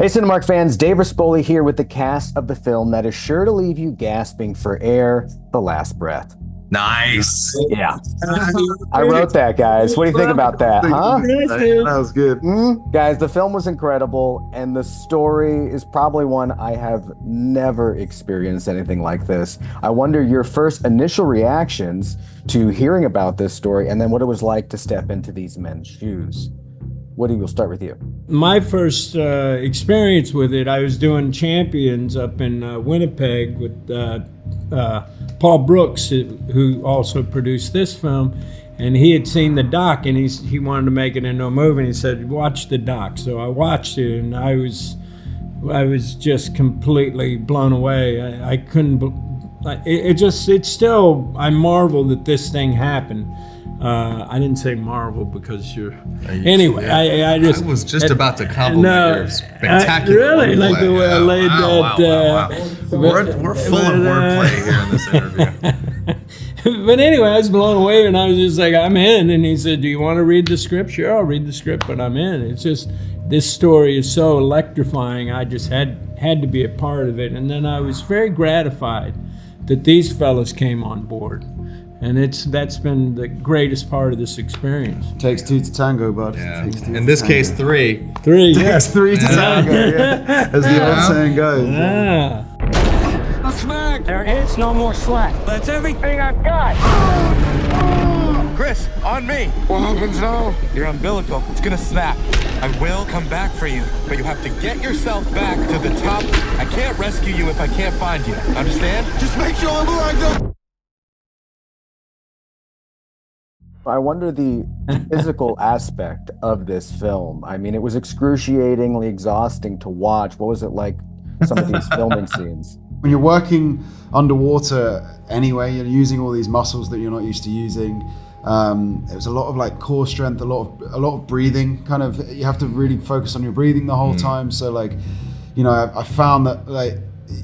Hey, Cinemark fans, Dave Rispoli here with the cast of the film that is sure to leave you gasping for air, The Last Breath. Nice. Yeah. I wrote that, guys. What do you think about that, huh? That was good. Guys, the film was incredible, and the story is probably one I have never experienced anything like this. I wonder your first initial reactions to hearing about this story, and then what it was like to step into these men's shoes. Woody, we'll start with you. My first experience with it, I was doing Champions up in Winnipeg with Paul Brooks, who also produced this film, and he had seen the doc, and he wanted to make it into a movie, and he said, watch the doc. So I watched it, and I was just completely blown away. I couldn't, it's still, I marvel that this thing happened. I didn't say marvel because you're. Anyway, I was just about to compliment your spectacular. Really, like the way I laid wow, that. We're full of wordplay here in this interview. But anyway, I was blown away, and I was just like, I'm in. And he said, do you want to read the script? Sure, I'll read the script, but I'm in. It's just, this story is so electrifying. I just had to be a part of it. And then I was very gratified that these fellas came on board. And that's been the greatest part of this experience. Takes two to tango, bud. Yeah. In this case, three. Takes three to tango, yeah. As the old saying goes. Yeah. Smack! There is no more slack. That's everything I've got. Chris, on me. What happens now? Your umbilical, it's gonna snap. I will come back for you, but you have to get yourself back to the top. I can't rescue you if I can't find you. Understand? Just make sure I'm alive. I wonder the physical aspect of this film. I mean, it was excruciatingly exhausting to watch. What was it like, some of these filming scenes? When you're working underwater anyway, you're using all these muscles that you're not used to using. It was a lot of like core strength, a lot of breathing. Kind of, you have to really focus on your breathing the whole time. So like, you know, I found that like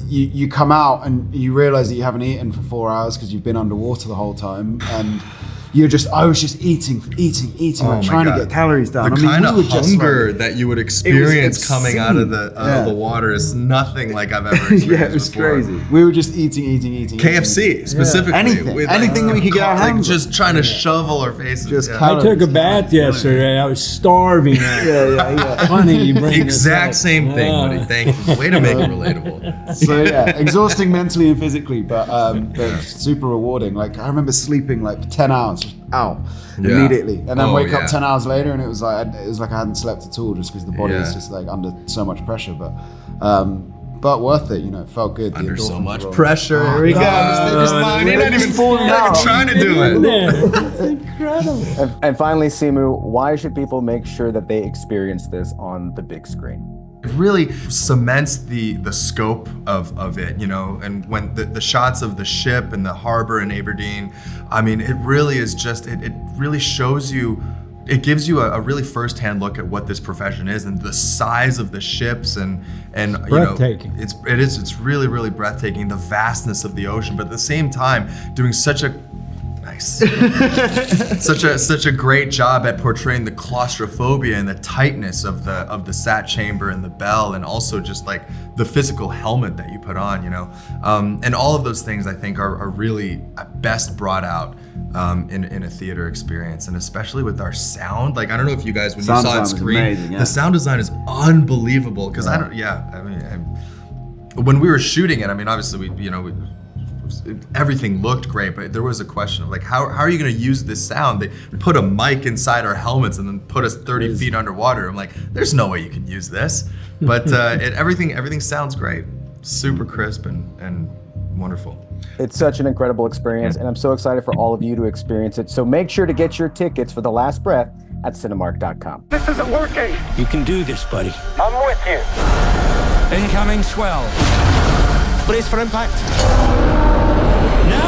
you come out and you realize that you haven't eaten for 4 hours because you've been underwater the whole time, and I was just eating, like trying to get calories down. The kind of hunger that you would experience coming out of the water is nothing like I've ever experienced. Yeah, it was before. crazy. We were just eating. KFC specifically. Anything that we could get our hands on. Just trying to shovel our faces. I took a bath yesterday. I was starving. Yeah. Funny you bring exact same thing, buddy. Thank you. Way to make it relatable. So yeah, exhausting mentally and physically, but super rewarding. Like I remember sleeping like 10 hours. Just out immediately, and then wake up 10 hours later, and it was like I hadn't slept at all, just because the body is just like under so much pressure. But worth it, you know. It felt good. Under so much pressure. Here we go. You're not even falling out. Trying to do it. It's incredible. And finally, Simu, why should people make sure that they experience this on the big screen? It really cements the scope of it, you know, and when the shots of the ship and the harbor in Aberdeen, I mean, it really is just, it really shows you, it gives you a really firsthand look at what this profession is and the size of the ships and you know, it's really, really breathtaking, the vastness of the ocean, but at the same time, doing such a such a great job at portraying the claustrophobia and the tightness of the sat chamber and the bell, and also just like the physical helmet that you put on, you know, and all of those things I think are really best brought out in a theater experience, and especially with our sound. Like I don't know if you guys, when you saw it on screen, amazing, the sound design is unbelievable. Because when we were shooting it, I mean, obviously everything looked great, but there was a question of like, how are you going to use this sound? They put a mic inside our helmets and then put us 30 feet underwater. I'm like, there's no way you can use this. But everything sounds great, super crisp and wonderful. It's such an incredible experience, and I'm so excited for all of you to experience it. So make sure to get your tickets for The Last Breath at Cinemark.com. This isn't working. You can do this, buddy. I'm with you. Incoming swell. Brace for impact. No!